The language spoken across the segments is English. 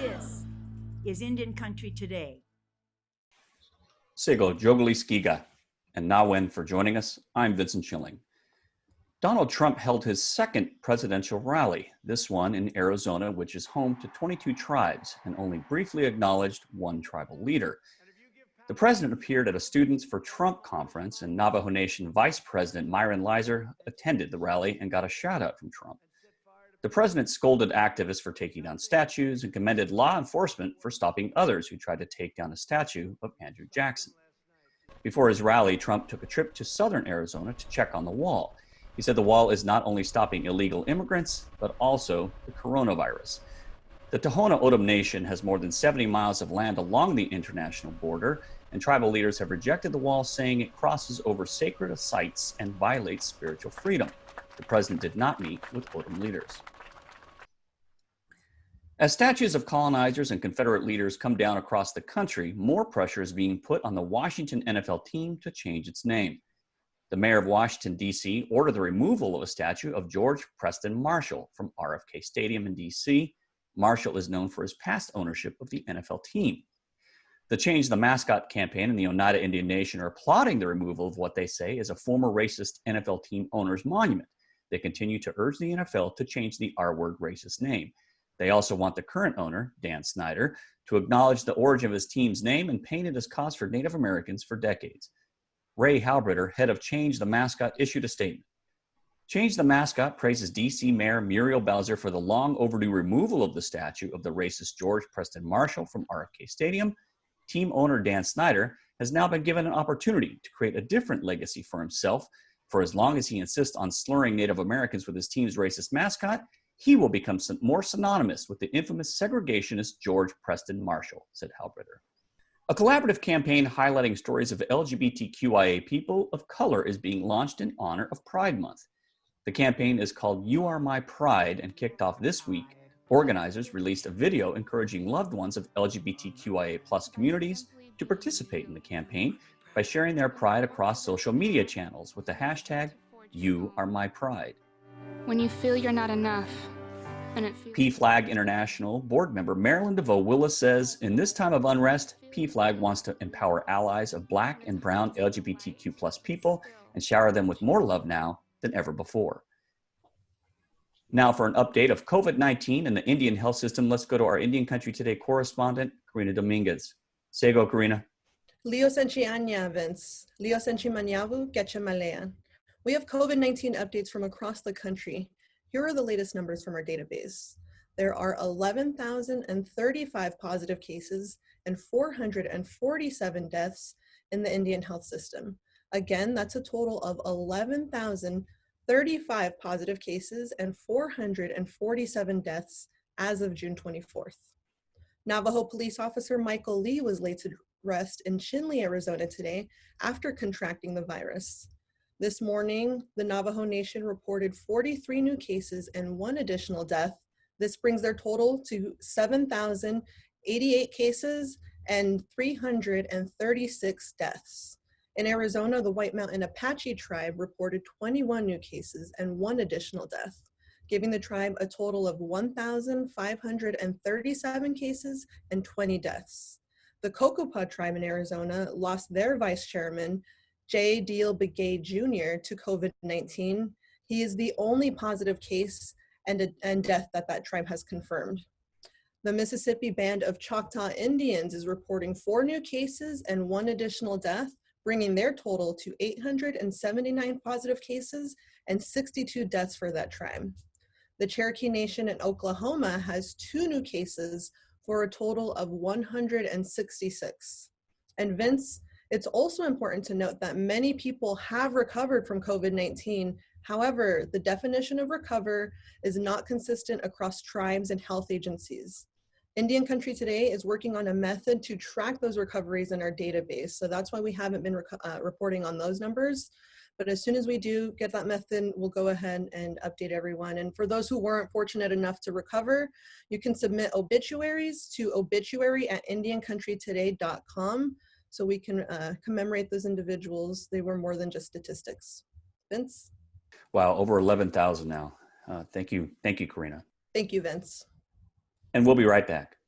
This is Indian Country Today. Sego Jogali Skiga and Nawen for joining us. I'm Vincent Schilling. Donald Trump held his second presidential rally, this one in Arizona, which is home to 22 tribes and only briefly acknowledged one tribal leader. The president appeared at a Students for Trump conference, and Navajo Nation Vice President Myron Leiser attended the rally and got a shout out from Trump. The president scolded activists for taking down statues and commended law enforcement for stopping others who tried to take down a statue of Andrew Jackson. Before his rally, Trump took a trip to southern Arizona to check on the wall. He said the wall is not only stopping illegal immigrants, but also the coronavirus. The Tohono O'odham Nation has more than 70 miles of land along the international border, and tribal leaders have rejected the wall, saying it crosses over sacred sites and violates spiritual freedom. The president did not meet with O'odham leaders. As statues of colonizers and Confederate leaders come down across the country, more pressure is being put on the Washington NFL team to change its name. The mayor of Washington, D.C. ordered the removal of a statue of George Preston Marshall from RFK Stadium in D.C. Marshall is known for his past ownership of the NFL team. The Change the Mascot campaign and the Oneida Indian Nation are applauding the removal of what they say is a former racist NFL team owner's monument. They continue to urge the NFL to change the R-word racist name. They also want the current owner, Dan Snyder, to acknowledge the origin of his team's name and paint it as cause for Native Americans for decades. Ray Halbritter, head of Change the Mascot, issued a statement. Change the Mascot praises D.C. Mayor Muriel Bowser for the long overdue removal of the statue of the racist George Preston Marshall from RFK Stadium. Team owner Dan Snyder has now been given an opportunity to create a different legacy for himself. For as long as he insists on slurring Native Americans with his team's racist mascot, he will become more synonymous with the infamous segregationist George Preston Marshall, said Halbritter. A collaborative campaign highlighting stories of LGBTQIA people of color is being launched in honor of Pride Month. The campaign is called You Are My Pride and kicked off this week. Organizers released a video encouraging loved ones of LGBTQIA+ communities to participate in the campaign by sharing their pride across social media channels with the hashtag You Are My Pride. When you feel you're not enough, and it feels... PFLAG International board member Marilyn DeVoe Willis says, in this time of unrest, PFLAG wants to empower allies of Black and brown LGBTQ+ people and shower them with more love now than ever before. Now for an update of COVID-19 and the Indian health system, let's go to our Indian Country Today correspondent, Karina Dominguez. Sego, Karina. Leo Senchianya, Vince. Leo Senchimanyavu, Getchemalean. We have COVID-19 updates from across the country. Here are the latest numbers from our database. There are 11,035 positive cases and 447 deaths in the Indian health system. Again, that's a total of 11,035 positive cases and 447 deaths as of June 24th. Navajo police officer Michael Lee was laid to rest in Chinle, Arizona today after contracting the virus. This morning, the Navajo Nation reported 43 new cases and one additional death. This brings their total to 7,088 cases and 336 deaths. In Arizona, the White Mountain Apache tribe reported 21 new cases and one additional death, giving the tribe a total of 1,537 cases and 20 deaths. The Kokopah tribe in Arizona lost their vice chairman, J. Deal Begay Jr. to COVID-19. He is the only positive case and death that tribe has confirmed. The Mississippi Band of Choctaw Indians is reporting 4 new cases and one additional death, bringing their total to 879 positive cases and 62 deaths for that tribe. The Cherokee Nation in Oklahoma has 2 new cases for a total of 166. And Vince, it's also important to note that many people have recovered from COVID-19. However, the definition of recover is not consistent across tribes and health agencies. Indian Country Today is working on a method to track those recoveries in our database. So that's why we haven't been reporting on those numbers. But as soon as we do get that method, we'll go ahead and update everyone. And for those who weren't fortunate enough to recover, you can submit obituaries to obituary@indiancountrytoday.com so we can commemorate those individuals. They were more than just statistics. Vince? Wow, over 11,000 now. Thank you, Karina. Thank you, Vince. And we'll be right back.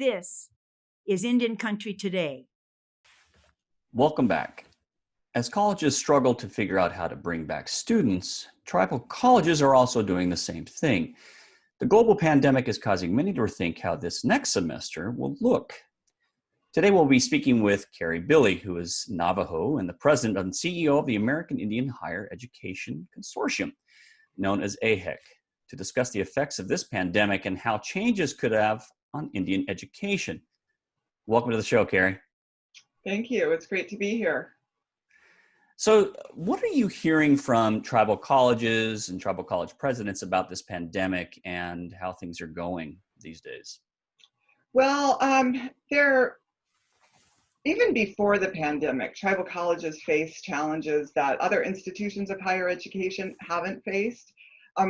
This is Indian Country Today. Welcome back. As colleges struggle to figure out how to bring back students, tribal colleges are also doing the same thing. The global pandemic is causing many to rethink how this next semester will look. Today we'll be speaking with Carrie Billy, who is Navajo and the president and CEO of the American Indian Higher Education Consortium, known as AHEC, to discuss the effects of this pandemic and how changes could have on Indian education. Welcome to the show, Carrie. Thank you. It's great to be here. So what are you hearing from tribal colleges and tribal college presidents about this pandemic and how things are going these days? Well, even before the pandemic, tribal colleges face challenges that other institutions of higher education haven't faced,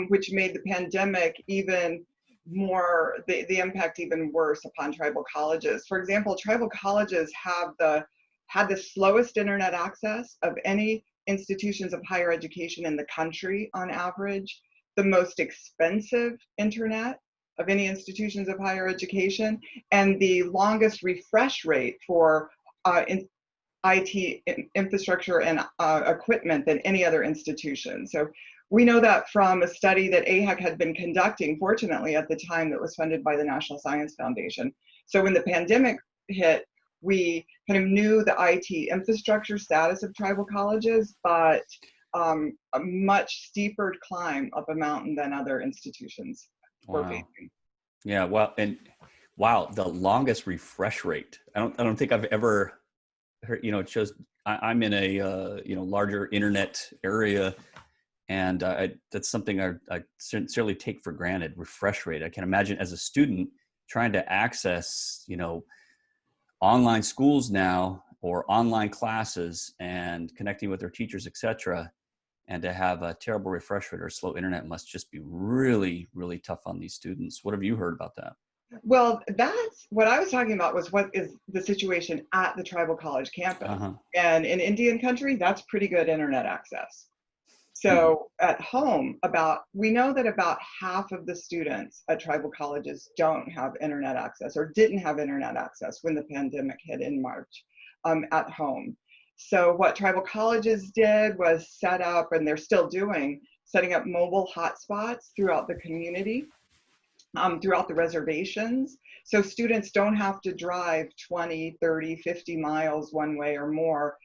which made the pandemic even more, the impact even worse upon tribal colleges. For example, tribal colleges had the slowest internet access of any institutions of higher education in the country on average, the most expensive internet of any institutions of higher education, and the longest refresh rate for IT infrastructure and equipment than any other institution. So we know that from a study that AHEC had been conducting, fortunately, at the time, that was funded by the National Science Foundation. So when the pandemic hit, we kind of knew the IT infrastructure status of tribal colleges, but a much steeper climb up a mountain than other institutions were facing. Yeah, well, and wow, the longest refresh rate. I don't think I've ever heard. It shows I'm in a larger internet area, and that's something I sincerely take for granted. Refresh rate. I can imagine as a student trying to access online schools now or online classes and connecting with their teachers, etc., and to have a terrible refresh rate or slow internet must just be really, really tough on these students. What have you heard about that? Well, that's what I was talking about, was what is the situation at the tribal college campus. And in Indian country, that's pretty good internet access. So at home, we know that about half of the students at tribal colleges don't have internet access or didn't have internet access when the pandemic hit in March at home. So what tribal colleges did was set up, and they're still doing, setting up mobile hotspots throughout the community, throughout the reservations. So students don't have to drive 20, 30, 50 miles one way or more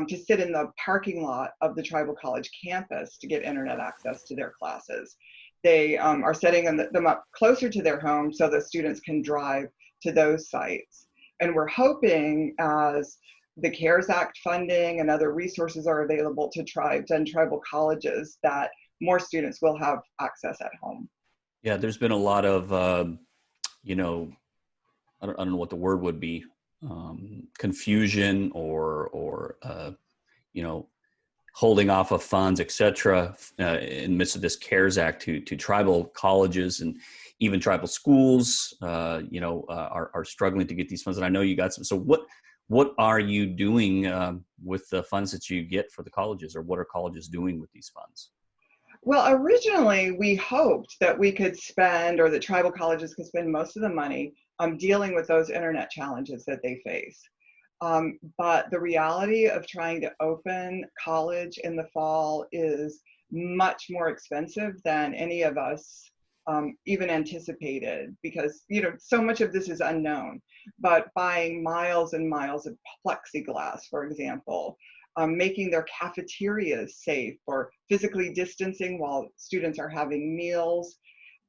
to sit in the parking lot of the tribal college campus to get internet access to their classes. They are setting them up closer to their home so that students can drive to those sites. And we're hoping, as the CARES Act funding and other resources are available to tribes and tribal colleges, that more students will have access at home. Yeah, there's been a lot of, I don't know what the word would be, confusion or holding off of funds, etc., in the midst of this CARES Act to tribal colleges, and even tribal schools, are struggling to get these funds. And I know you got some. So what are you doing with the funds that you get for the colleges, or what are colleges doing with these funds? Well, originally we hoped that we could spend, or the tribal colleges could spend most of the money dealing with those internet challenges that they face. But the reality of trying to open college in the fall is much more expensive than any of us even anticipated, because so much of this is unknown. But buying miles and miles of plexiglass, for example, making their cafeterias safe, or physically distancing while students are having meals,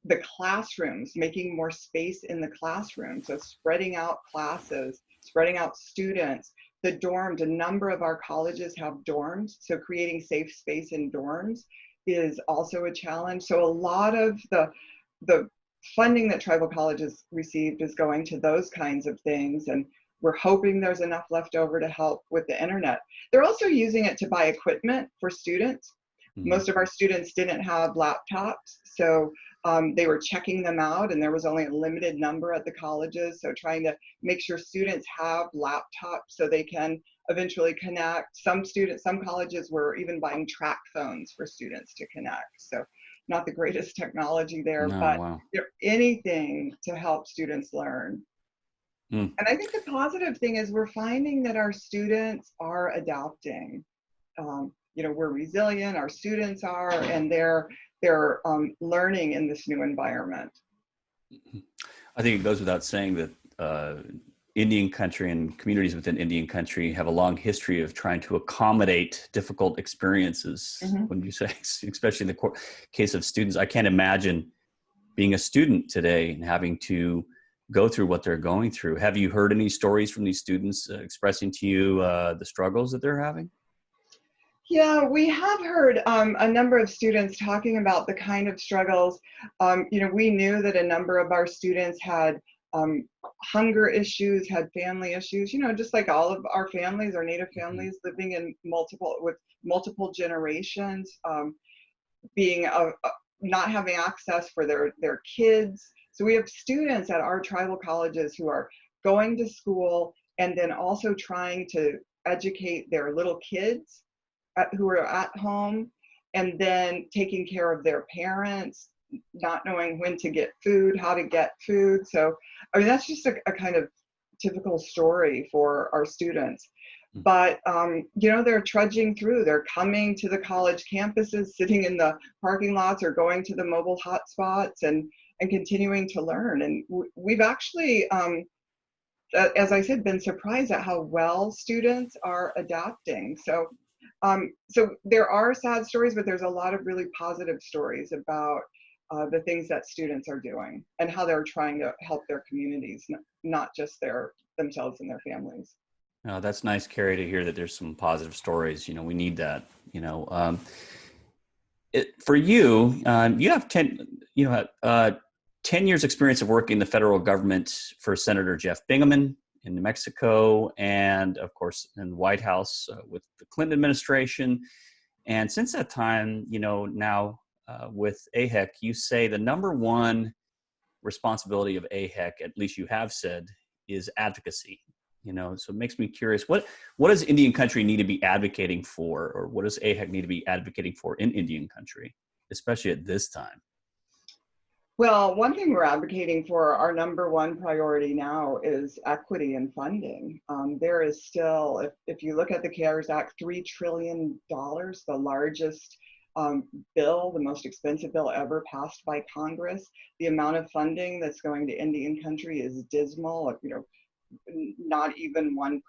the classrooms, making more space in the classroom, so spreading out classes, spreading out students. The dorms, a number of our colleges have dorms, so creating safe space in dorms is also a challenge. So a lot of the funding that tribal colleges received is going to those kinds of things, and we're hoping there's enough left over to help with the internet. They're also using it to buy equipment for students. Most of our students didn't have laptops, so they were checking them out, and there was only a limited number at the colleges. So trying to make sure students have laptops so they can eventually connect. Some colleges were even buying track phones for students to connect. So not the greatest technology there, but anything to help students learn. Mm. And I think the positive thing is we're finding that our students are adapting. We're resilient, our students are, and they're learning in this new environment. I think it goes without saying that Indian country and communities within Indian country have a long history of trying to accommodate difficult experiences. Mm-hmm. When you say, especially in the case of students, I can't imagine being a student today and having to go through what they're going through. Have you heard any stories from these students expressing to you the struggles that they're having? Yeah, we have heard a number of students talking about the kind of struggles. We knew that a number of our students had hunger issues, had family issues, just like all of our families, our Native families living in multiple generations, being not having access for their kids. So we have students at our tribal colleges who are going to school and then also trying to educate their little kids who are at home, and then taking care of their parents, not knowing when to get food, how to get food. So, I mean, that's just a kind of typical story for our students. But, they're trudging through. They're coming to the college campuses, sitting in the parking lots or going to the mobile hotspots and continuing to learn. And we've actually, as I said, been surprised at how well students are adapting. So there are sad stories, but there's a lot of really positive stories about the things that students are doing and how they're trying to help their communities, not just themselves and their families. Oh, that's nice, Carrie, to hear that there's some positive stories. We need that. For you, you have 10 years experience of working in the federal government for Senator Jeff Bingaman in New Mexico, and of course in the White House with the Clinton administration. And since that time, now with AHEC, you say the number one responsibility of AHEC, at least you have said, is advocacy. So it makes me curious, what does Indian country need to be advocating for, or what does AHEC need to be advocating for in Indian country, especially at this time? Well, one thing we're advocating for, our number one priority now, is equity and funding. There is still, if you look at the CARES Act, $3 trillion, the largest bill, the most expensive bill ever passed by Congress. The amount of funding that's going to Indian country is dismal, not even 1%.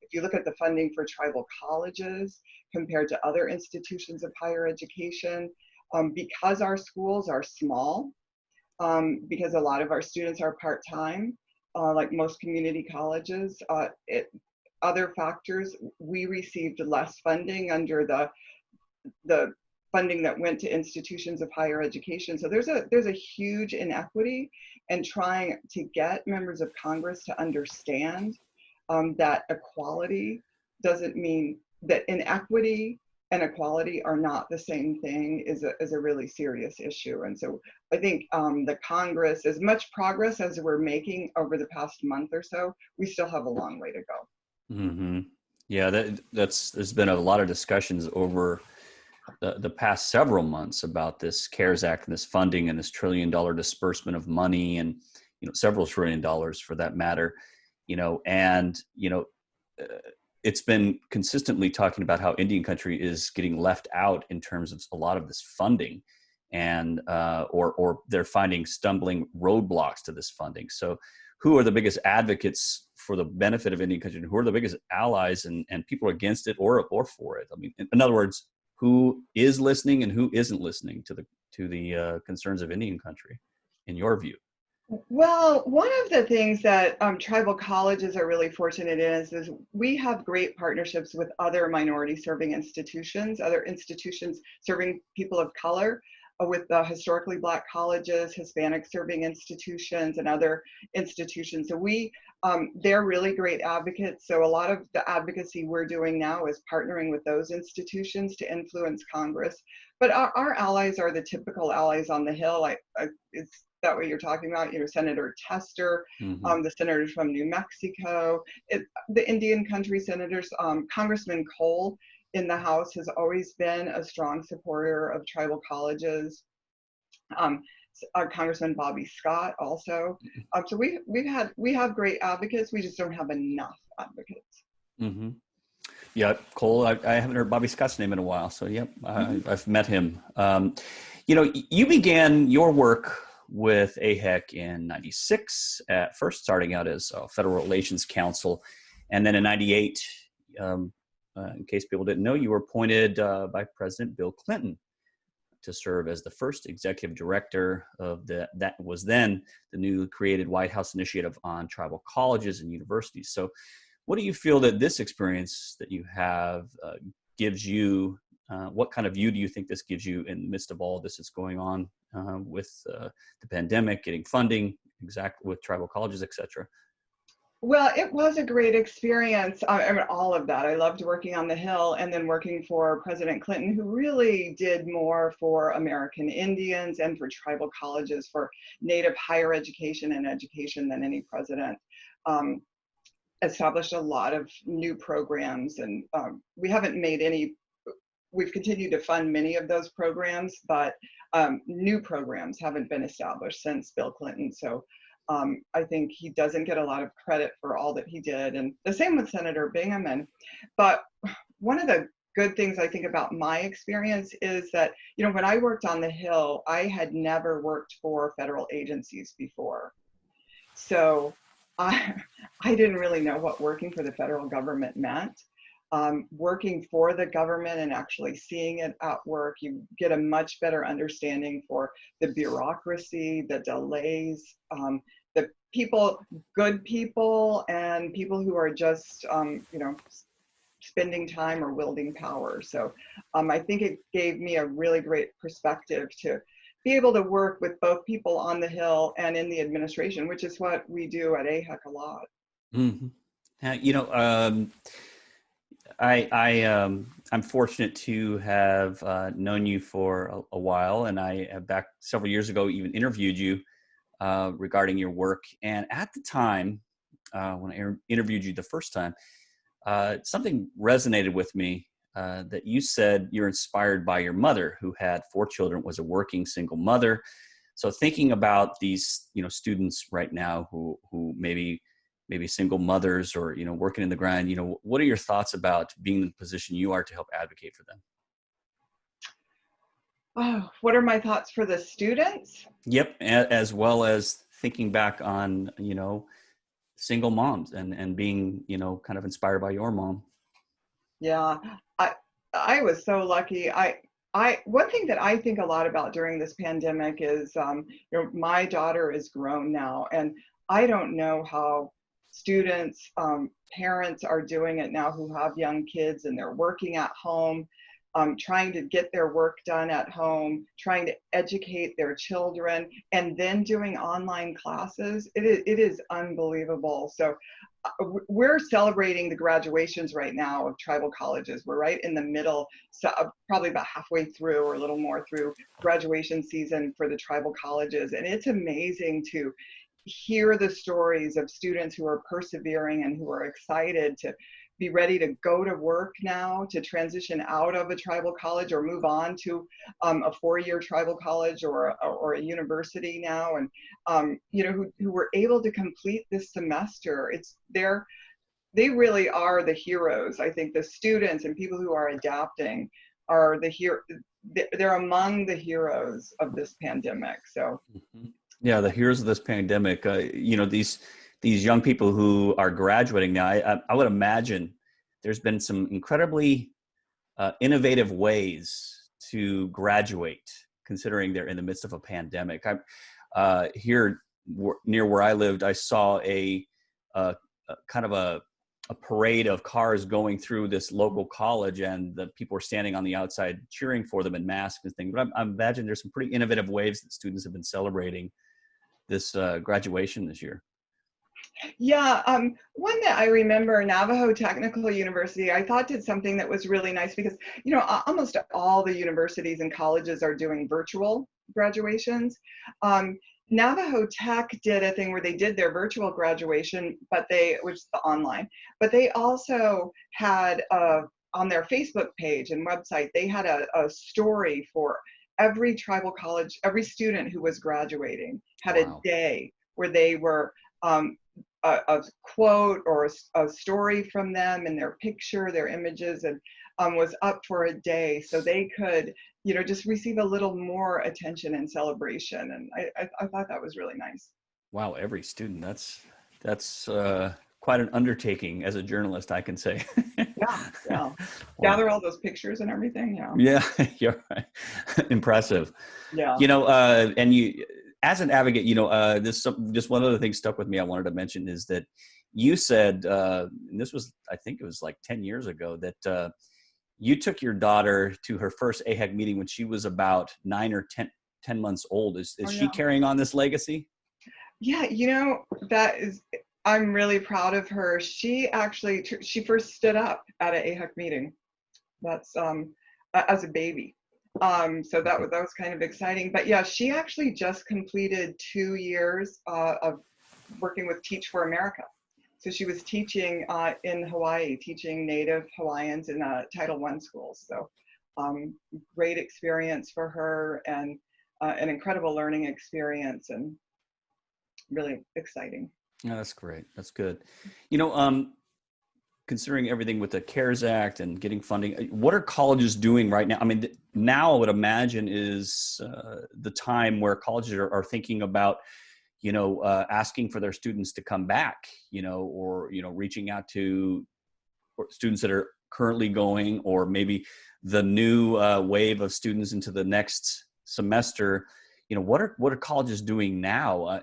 If you look at the funding for tribal colleges compared to other institutions of higher education, because our schools are small, because a lot of our students are part-time, like most community colleges, other factors, we received less funding under the funding that went to institutions of higher education. So there's a huge inequity, and trying to get members of Congress to understand that equality doesn't mean that inequity and equality are not the same thing is a really serious issue. And so I think the Congress, as much progress as we're making over the past month or so, we still have a long way to go. Mm-hmm. Yeah, there's been a lot of discussions over the past several months about this CARES Act and this funding and this $1 trillion disbursement of money, and several $1 trillion for that matter, it's been consistently talking about how Indian country is getting left out in terms of a lot of this funding, and or they're finding stumbling roadblocks to this funding. So who are the biggest advocates for the benefit of Indian country, and who are the biggest allies and people against it or for it? I mean, in other words, who is listening and who isn't listening to the concerns of Indian country, in your view? Well, one of the things that tribal colleges are really fortunate in is we have great partnerships with other minority serving institutions, other institutions serving people of color, with the historically Black colleges, Hispanic serving institutions, and other institutions. So they're really great advocates. So a lot of the advocacy we're doing now is partnering with those institutions to influence Congress. But our allies are the typical allies on the Hill. Is that what you're talking about? Senator Tester, Mm-hmm. the senators from New Mexico, the Indian country senators, Congressman Cole in the House has always been a strong supporter of tribal colleges. Congressman Bobby Scott also. So we have great advocates. We just don't have enough advocates. Mm-hmm. Yeah, Cole, I haven't heard Bobby Scott's name in a while. So, yep, I've met him. You began your work with AHEC in 96, at first starting out as Federal Relations Counsel. And then in 98, in case people didn't know, you were appointed by President Bill Clinton to serve as the first executive director of that was then the newly created White House Initiative on Tribal Colleges and Universities. So what do you feel that this experience that you have gives you? What kind of view do you think this gives you in the midst of all this that's going on with the pandemic, getting funding, exactly with tribal colleges, et cetera? Well, it was a great experience. I mean, all of that. I loved working on the Hill and then working for President Clinton, who really did more for American Indians and for tribal colleges, for Native higher education and education than any president. Established a lot of new programs, and we haven't made any. We've continued to fund many of those programs, but new programs haven't been established since Bill Clinton. So I think he doesn't get a lot of credit for all that he did, and the same with Senator Bingaman. But one of the good things I think about my experience is that, when I worked on the Hill, I had never worked for federal agencies before. So I didn't really know what working for the federal government meant. Working for the government and actually seeing it at work, you get a much better understanding for the bureaucracy, the delays, the people, good people, and people who are just, spending time or wielding power. So I think it gave me a really great perspective to be able to work with both people on the Hill and in the administration, which is what we do at AHEC a lot. Mm-hmm. I'm fortunate to have known you for a while, and I back several years ago even interviewed you regarding your work. And at the time, when I interviewed you the first time, something resonated with me that you said you're inspired by your mother, who had 4 children, was a working single mother. So thinking about these, students right now who maybe single mothers or, working in the grind, what are your thoughts about being in the position you are to help advocate for them? Oh, what are my thoughts for the students? Yep. As well as thinking back on, single moms and being, kind of inspired by your mom. Yeah, I was so lucky. One thing that I think a lot about during this pandemic is, my daughter is grown now, and I don't know how students, parents are doing it now who have young kids and they're working at home, trying to get their work done at home, trying to educate their children, and then doing online classes. It is unbelievable. So we're celebrating the graduations right now of tribal colleges. We're right in the middle, so probably about halfway through or a little more through graduation season for the tribal colleges. And it's amazing to hear the stories of students who are persevering and who are excited to be ready to go to work now, to transition out of a tribal college or move on to a 4-year tribal college or a university now, and who were able to complete this semester. They really are the heroes. I think the students and people who are adapting are they're among the heroes of this pandemic. So yeah, the heroes of this pandemic, these young people who are graduating now, I would imagine there's been some incredibly innovative ways to graduate, considering they're in the midst of a pandemic. Here near where I lived, I saw a kind of a parade of cars going through this local college, and the people were standing on the outside cheering for them in masks and things. But I imagine there's some pretty innovative ways that students have been celebrating this graduation this year. Yeah, one that I remember, Navajo Technical University, I thought did something that was really nice because, almost all the universities and colleges are doing virtual graduations. Navajo Tech did a thing where they did their virtual graduation, which is the online, but they also had on their Facebook page and website, they had a story for every tribal college, every student who was graduating had a Wow. day where they were a quote or a story from them and their picture, their images, and was up for a day so they could, just receive a little more attention and celebration. And I thought that was really nice. Wow, every student. That's quite an undertaking as a journalist, I can say. Yeah, yeah. Well, Gather all those pictures and everything. Yeah, yeah, you're right. Impressive. yeah. And you, as an advocate, just one other thing stuck with me. I wanted to mention is that you said, and this was, I think it was like 10 years ago, that you took your daughter to her first AHEC meeting when she was about 9 or 10 months old. Is Oh, she yeah. carrying on this legacy? Yeah, I'm really proud of her. She actually, she first stood up at an AHEC meeting. That's as a baby. So that was kind of exciting. But yeah, she actually just completed 2 years of working with Teach for America. So she was teaching in Hawaii, teaching Native Hawaiians in Title I schools. So great experience for her, and an incredible learning experience, and really exciting. Yeah, that's great. That's good. Considering everything with the CARES Act and getting funding, what are colleges doing right now? I mean, now I would imagine is the time where colleges are thinking about, asking for their students to come back, or, reaching out to students that are currently going, or maybe the new wave of students into the next semester. What are colleges doing now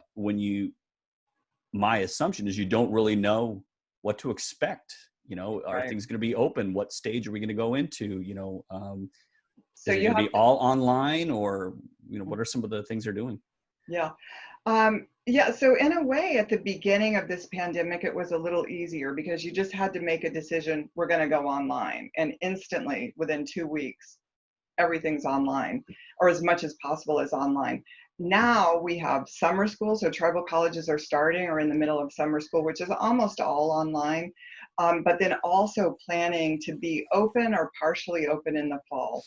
my assumption is you don't really know what to expect. Are Right. things going to be open? What stage are we going to go into? So Is it you going to have be all online, or, what are some of the things they're doing? Yeah. Yeah, so in a way, at the beginning of this pandemic, it was a little easier because you just had to make a decision, we're going to go online. And instantly, within 2 weeks, everything's online, or as much as possible is online. Now we have summer school, so tribal colleges are starting or in the middle of summer school, which is almost all online, but then also planning to be open or partially open in the fall.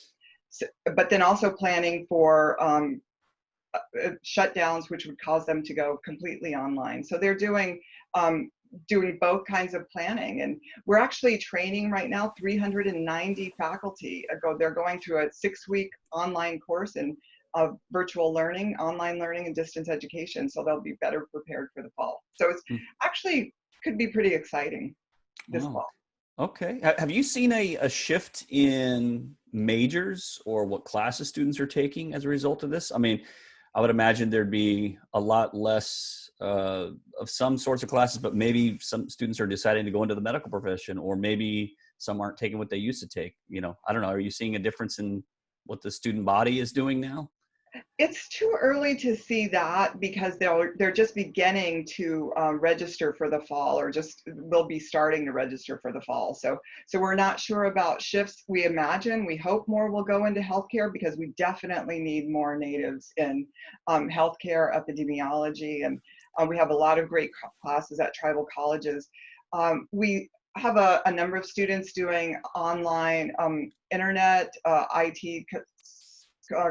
So, but then also planning for shutdowns, which would cause them to go completely online. So they're doing both kinds of planning, and we're actually training right now 390 faculty. They're going through a 6-week online course in virtual learning, online learning, and distance education. So they'll be better prepared for the fall. So it's actually could be pretty exciting this Wow. fall. Okay. Have you seen a shift in majors or what classes students are taking as a result of this? I mean, I would imagine there'd be a lot less of some sorts of classes, but maybe some students are deciding to go into the medical profession, or maybe some aren't taking what they used to take. I don't know. Are you seeing a difference in what the student body is doing now? It's too early to see that because they're just beginning to register for the fall, or just they'll be starting to register for the fall. So we're not sure about shifts. We hope more will go into healthcare, because we definitely need more natives in healthcare, epidemiology, and we have a lot of great classes at tribal colleges. We have a number of students doing online internet, IT,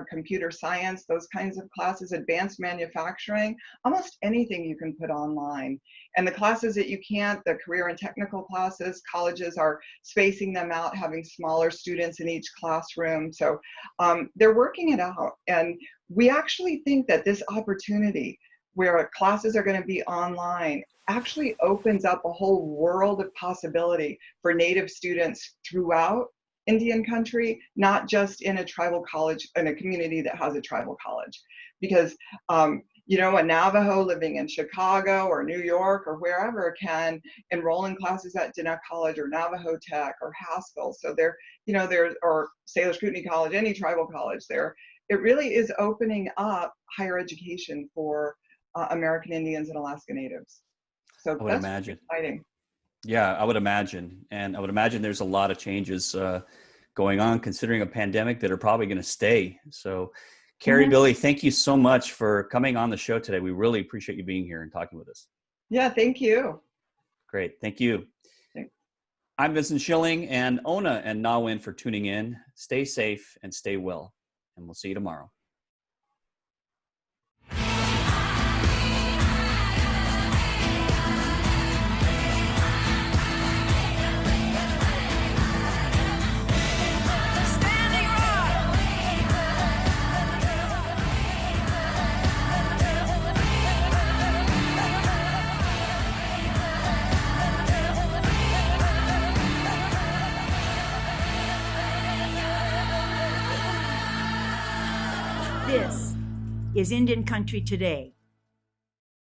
computer science, those kinds of classes, advanced manufacturing, almost anything you can put online. And the classes that you can't, the career and technical classes, colleges are spacing them out, having smaller students in each classroom. So they're working it out. And we actually think that this opportunity where classes are going to be online actually opens up a whole world of possibility for Native students throughout Indian country, not just in a tribal college, in a community that has a tribal college. Because, a Navajo living in Chicago or New York or wherever can enroll in classes at Diné College or Navajo Tech or Haskell. So or Sailor Scrutiny College, any tribal college there. It really is opening up higher education for American Indians and Alaska Natives. So I would that's imagine. exciting. Yeah, I would imagine. And I would imagine there's a lot of changes going on, considering a pandemic, that are probably going to stay. So, Carrie, Billy, thank you so much for coming on the show today. We really appreciate you being here and talking with us. Yeah, thank you. Great. Thank you. Thanks. I'm Vincent Schilling, and Ona and Nawin for tuning in. Stay safe and stay well. and we'll see you tomorrow. This is Indian Country Today.